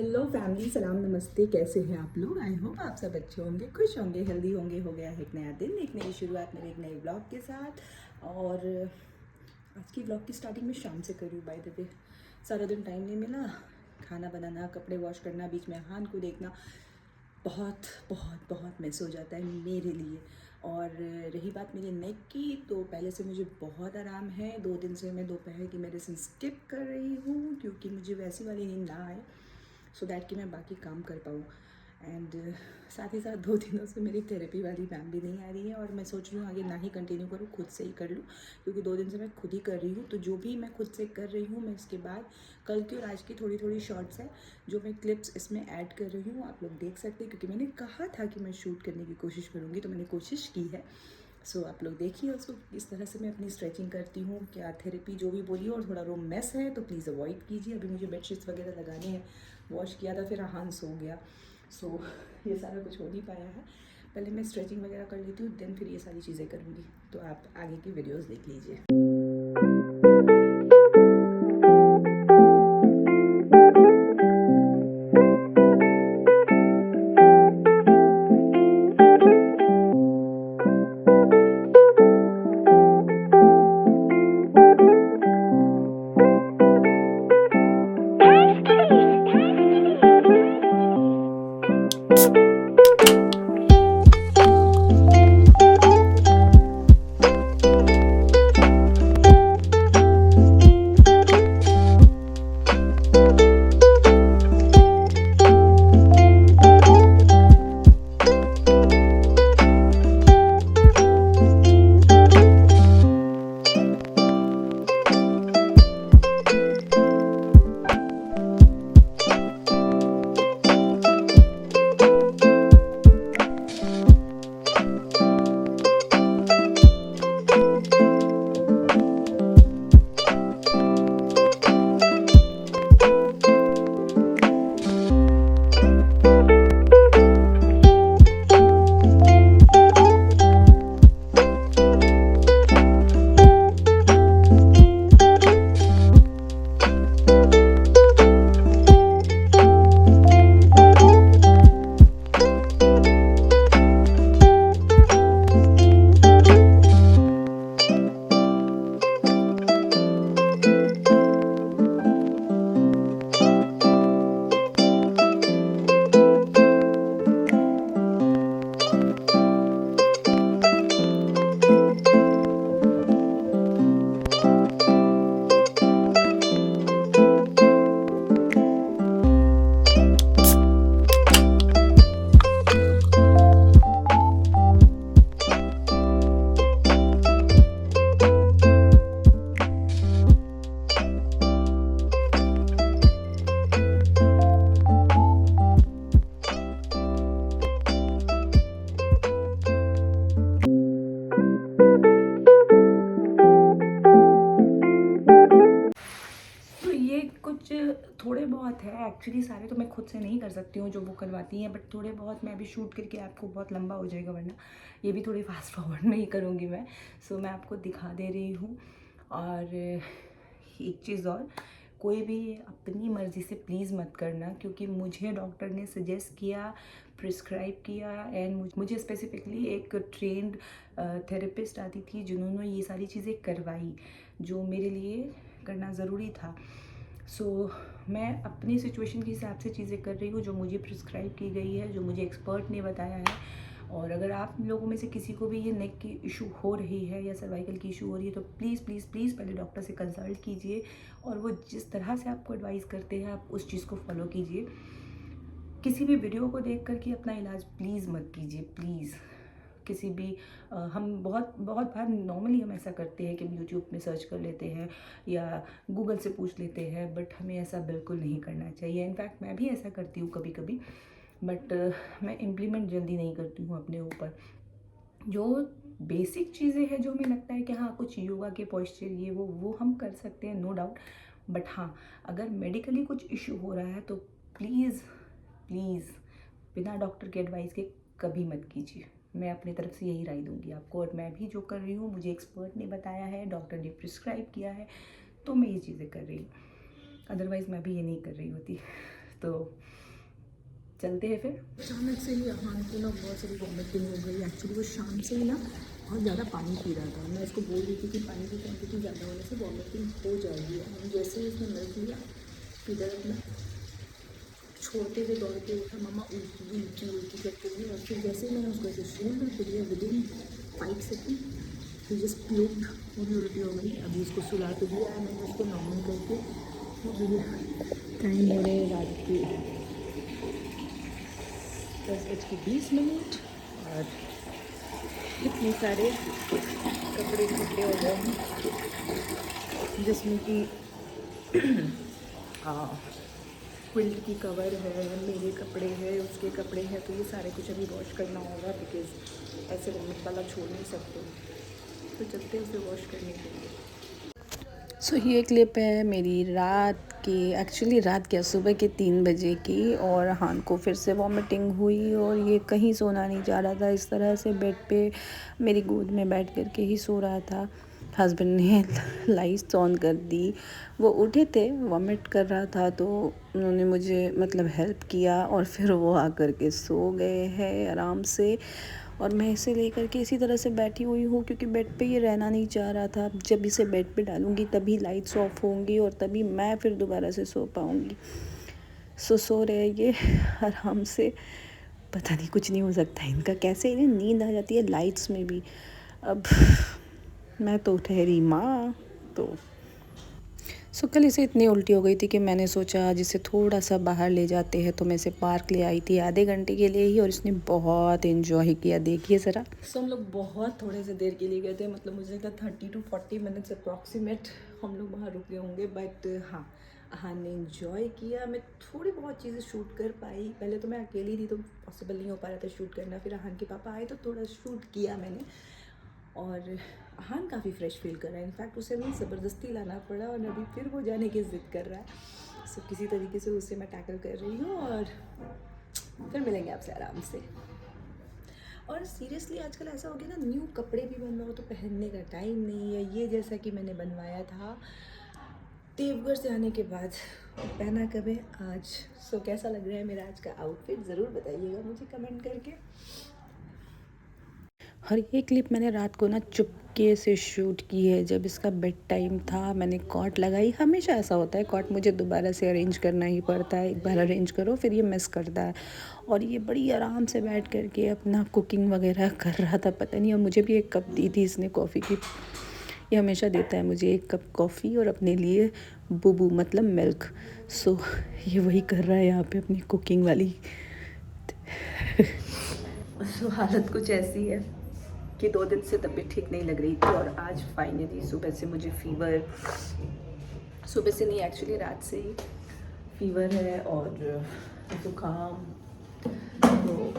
Hello family, सलाम नमस्ते। कैसे हैं आप लोग? आई होप आप सब अच्छे होंगे, खुश होंगे, हेल्दी होंगे। हो गया है एक नया दिन, एक नई शुरुआत मेरे एक नए ब्लॉग के साथ। और आज की ब्लॉग की स्टार्टिंग में शाम से करी हूँ। बाय द वे, सारा दिन टाइम नहीं मिला। खाना बनाना, कपड़े वॉश करना, बीच में हान को देखना, बहुत बहुत बहुत मिस हो जाता है मेरे लिए। और रही बात मेरे नेक की, तो पहले से मुझे बहुत आराम है। 2 दिन से मैं दोपहर की मेडिसिन स्किप कर रही हूँ क्योंकि मुझे वैसी वाली नींद ना आए, सो दैट कि मैं बाकी काम कर पाऊँ। एंड साथ ही साथ 2 दिनों से मेरी थेरेपी वाली मैम भी नहीं आ रही है और मैं सोच रही हूँ आगे ना ही कंटिन्यू करूँ, खुद से ही कर लूँ, क्योंकि 2 दिन से मैं खुद ही कर रही हूँ। तो जो भी मैं खुद से कर रही हूँ, मैं इसके बाद कल की और आज की थोड़ी थोड़ी शॉर्ट्स हैं जो मैं क्लिप्स इसमें ऐड कर रही हूँ, आप लोग देख सकते हैं, क्योंकि मैंने कहा था कि मैं शूट करने की कोशिश करूँगी, तो मैंने कोशिश की है। सो आप लोग देखिए उसको, इस तरह से मैं अपनी स्ट्रेचिंग करती हूँ। क्या थेरेपी जो भी बोलिए, और थोड़ा रूम मेस है तो प्लीज़ अवॉइड कीजिए। अभी मुझे बेडशीट्स वगैरह लगाने हैं, वॉश किया था, फिर आहान सो गया। सो ये सारा कुछ हो नहीं पाया है। पहले मैं स्ट्रेचिंग वगैरह कर लेती हूँ, देन फिर ये सारी चीज़ें करूँगी। तो आप आगे की वीडियोज़ देख लीजिए। कुछ थोड़े बहुत है एक्चुअली, सारे तो मैं खुद से नहीं कर सकती हूँ जो वो करवाती हैं, बट थोड़े बहुत मैं अभी शूट करके आपको, बहुत लंबा हो जाएगा वरना, ये भी थोड़ी फास्ट फॉरवर्ड में ही करूँगी मैं। सो मैं आपको दिखा दे रही हूँ। और एक चीज़ और, कोई भी अपनी मर्ज़ी से प्लीज़ मत करना, क्योंकि मुझे डॉक्टर ने सजेस्ट किया, प्रिस्क्राइब किया, एंड मुझे स्पेसिफिकली एक ट्रेंड थेरेपिस्ट आती थी जिन्होंने ये सारी चीज़ें करवाई, जो मेरे लिए करना ज़रूरी था। सो मैं अपनी सिचुएशन के हिसाब से चीज़ें कर रही हूँ, जो मुझे प्रिस्क्राइब की गई है, जो मुझे एक्सपर्ट ने बताया है। और अगर आप लोगों में से किसी को भी ये नेक की इशू हो रही है या सर्वाइकल की इशू हो रही है, तो प्लीज़ प्लीज़ प्लीज़ पहले डॉक्टर से कंसल्ट कीजिए, और वो जिस तरह से आपको एडवाइस करते हैं आप उस चीज़ को फॉलो कीजिए। किसी भी वीडियो को देख कर के अपना इलाज प्लीज़ मत कीजिए, प्लीज़। किसी भी हम बहुत बहुत बार नॉर्मली हम ऐसा करते हैं कि हम यूट्यूब में सर्च कर लेते हैं या गूगल से पूछ लेते हैं, बट हमें ऐसा बिल्कुल नहीं करना चाहिए। इनफैक्ट मैं भी ऐसा करती हूँ कभी कभी, बट मैं इम्प्लीमेंट जल्दी नहीं करती हूँ अपने ऊपर। जो बेसिक चीज़ें हैं, जो हमें लगता है कि हाँ कुछ योगा के पॉस्चर ये वो हम कर सकते हैं, नो डाउट। बट हाँ, अगर मेडिकली कुछ इशू हो रहा है तो प्लीज़ प्लीज़ बिना डॉक्टर के एडवाइस के कभी मत कीजिए। मैं अपनी तरफ से यही राय दूंगी आपको, और मैं भी जो कर रही हूँ, मुझे एक्सपर्ट ने बताया है, डॉक्टर ने प्रिस्क्राइब किया है, तो मैं ये चीज़ें कर रही हूँ। अदरवाइज़ मैं भी ये नहीं कर रही होती। तो चलते हैं फिर। अचानक से ही अहान को ना बहुत सारी वॉमिटिंग हो गई। एक्चुअली वो शाम से ही ना बहुत ज़्यादा पानी पी रहा था। मैं इसको बोल रही थी कि पानी की क्वांटिटी ज़्यादा होने से वॉमिटिंग हो जाएगी। हम जैसे ही उसने मिल्क लिया इधर अपना छोड़ते हुए दौड़ते उठा, मम्मा उल्टी उल्टी उल्टी करते हुए, और फिर जैसे ही मैंने उसको ऐसे शोल्डर पे लिया विदिन 5 सेकेंड फिर जस्ट प्यूक्ड, पूरी उल्टी हो गई। अभी उसको सुला के दिया है मैंने उसको नॉर्मल करके। टाइम हो रहे रात के 10:20 और इतने सारे कपड़े इकट्ठे हो गए हैं जिसमें कि क्विल्ट की कवर है, मेरे कपड़े हैं, उसके कपड़े हैं, तो ये सारे कुछ अभी वॉश करना होगा बिकॉज ऐसे वॉमिट वाला छोड़ नहीं सकते। तो चलते हैं उसे वॉश करने के लिए। सो ये क्लिप है मेरी रात की, एक्चुअली रात क्या सुबह के 3 बजे की, और हान को फिर से वॉमिटिंग हुई और ये कहीं सोना नहीं चाह रहा था। इस तरह से बेड पे मेरी गोद में बैठ कर के ही सो रहा था। हस्बैंड ने लाइट्स ऑन कर दी, वो उठे थे, वॉमिट कर रहा था, तो उन्होंने मुझे मतलब हेल्प किया और फिर वो आकर के सो गए हैं आराम से। और मैं इसे लेकर के इसी तरह से बैठी हुई हूँ क्योंकि बेड पे ये रहना नहीं चाह रहा था। जब इसे बेड पे डालूँगी तभी लाइट्स ऑफ होंगी और तभी मैं फिर दोबारा से सो पाऊँगी। सो रहे ये आराम से। पता नहीं कुछ नहीं हो सकता इनका, कैसे इन्हें नींद आ जाती है लाइट्स में भी। अब मैं तो ठहरी माँ। तो कल इसे इतनी उल्टी हो गई थी कि मैंने सोचा आज इसे थोड़ा सा बाहर ले जाते हैं, तो मैं इसे पार्क ले आई थी आधे घंटे के लिए ही और इसने बहुत इन्जॉय किया। देखिए ज़रा। हम लोग बहुत थोड़े से देर के लिए गए थे, मतलब मुझे लगता 30 to 40 मिनट्स अप्रॉक्सीमेट हम लोग वहाँ रुके होंगे। बट हाँ, हाँ ने इन्जॉय किया। मैं थोड़ी बहुत चीज़ें शूट कर पाई। पहले तो मैं अकेली थी तो पॉसिबल नहीं हो पा रहा था शूट करना। फिर अहान के पापा आए तो थोड़ा शूट किया मैंने। और अहान काफ़ी फ्रेश फील कर रहा है। इनफैक्ट उसे मैं ज़बरदस्ती लाना पड़ा और अभी फिर वो जाने की ज़िद कर रहा है। सो किसी तरीके से उसे मैं टैकल कर रही हूँ और फिर मिलेंगे आपसे आराम से। और सीरियसली आजकल ऐसा हो गया ना, न्यू कपड़े भी बनवाओ तो पहनने का टाइम नहीं है। ये जैसा कि मैंने बनवाया था देवघर से आने के बाद, पहना कब है आज। सो कैसा लग रहा है मेरा आज का आउटफिट, ज़रूर बताइएगा मुझे कमेंट करके। और ये क्लिप मैंने रात को ना चुपके से शूट की है जब इसका बेड टाइम था। मैंने कॉट लगाई, हमेशा ऐसा होता है कॉट मुझे दोबारा से अरेंज करना ही पड़ता है। एक बार अरेंज करो फिर ये मिस करता है। और ये बड़ी आराम से बैठ करके अपना कुकिंग वगैरह कर रहा था, पता नहीं। और मुझे भी एक कप दी थी इसने कॉफ़ी की। ये हमेशा देता है मुझे एक कप कॉफ़ी और अपने लिए बुबू मतलब मिल्क। सो ये वही कर रहा है यहाँ पे अपनी कुकिंग वाली। सो हालत कुछ ऐसी है कि 2 दिन से तबीयत ठीक नहीं लग रही थी और आज फाइनली सुबह से मुझे फीवर, सुबह से नहीं एक्चुअली रात से ही फीवर है और ज़ुकाम। तो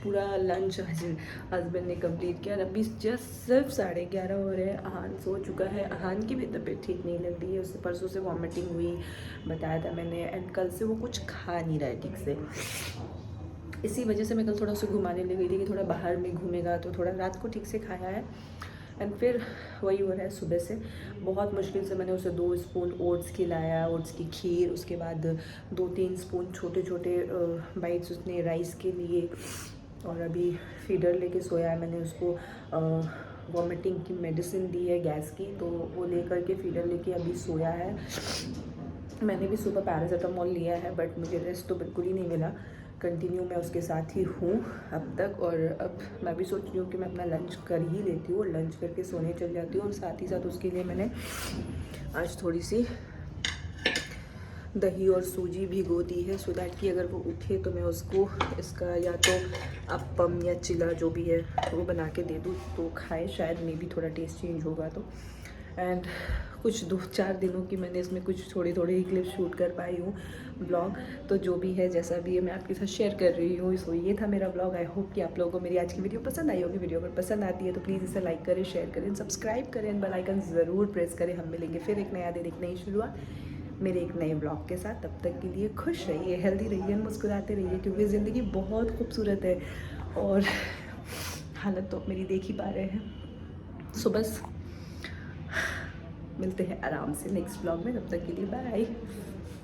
पूरा लंच आज हस्बैंड ने कंप्लीट किया और अभी जस्ट सिर्फ 11:30 हो रहे हैं। अहान सो चुका है। अहान की भी तबीयत ठीक नहीं लग रही है, उससे परसों से वॉमिटिंग हुई बताया था मैंने, एंड कल से वो कुछ खा नहीं रहा है ठीक से। इसी वजह से मैं कल थोड़ा उसे घुमाने ले गई थी कि थोड़ा बाहर में घूमेगा, तो थोड़ा रात को ठीक से खाया है। एंड फिर वही हो रहा है सुबह से। बहुत मुश्किल से मैंने उसे 2 स्पून ओट्स खिलाया, ओट्स की खीर, उसके बाद 2-3 स्पून छोटे छोटे बाइट्स उसने राइस के लिए। और अभी फीडर लेके सोया है। मैंने उसको वॉमिटिंग की मेडिसिन दी है गैस की, तो वो लेकर के फीडर लेके अभी सोया है। मैंने भी सुबह पैरासीटामोल लिया है बट मुझे रेस्ट तो बिल्कुल ही नहीं मिला। कंटिन्यू मैं उसके साथ ही हूँ अब तक। और अब मैं भी सोच रही हूँ कि मैं अपना लंच कर ही लेती हूँ और लंच करके सोने चल जाती हूँ। और साथ ही साथ उसके लिए मैंने आज थोड़ी सी दही और सूजी भिगो दी है सो दैट कि अगर वो उठे तो मैं उसको इसका या तो अप्पम या चिला जो भी है वो बना के दे दूँ तो खाए, शायद मे भी थोड़ा टेस्ट चेंज होगा तो। एंड कुछ 2-4 दिनों की मैंने इसमें कुछ थोड़ी ही क्लिप शूट कर पाई हूँ ब्लॉग। तो जो भी है जैसा भी है मैं आपके साथ शेयर कर रही हूँ। सो ये था मेरा ब्लॉग। आई होप कि आप लोगों को मेरी आज की वीडियो पसंद आई होगी। वीडियो अगर पसंद आती है तो प्लीज़ इसे लाइक करें, शेयर करें, सब्सक्राइब करें, बेल आइकन ज़रूर प्रेस करें। हम मिलेंगे फिर एक नया दिन, एक नई शुरुआत मेरे एक नए ब्लॉग के साथ। तब तक के लिए खुश रहिए, हेल्दी रहिए, मुस्कुराते रहिए क्योंकि ज़िंदगी बहुत खूबसूरत है और हालत तो मेरी देख ही पा रहे हैं। सो बस मिलते हैं आराम से नेक्स्ट ब्लॉग में। तब तक के लिए बाय।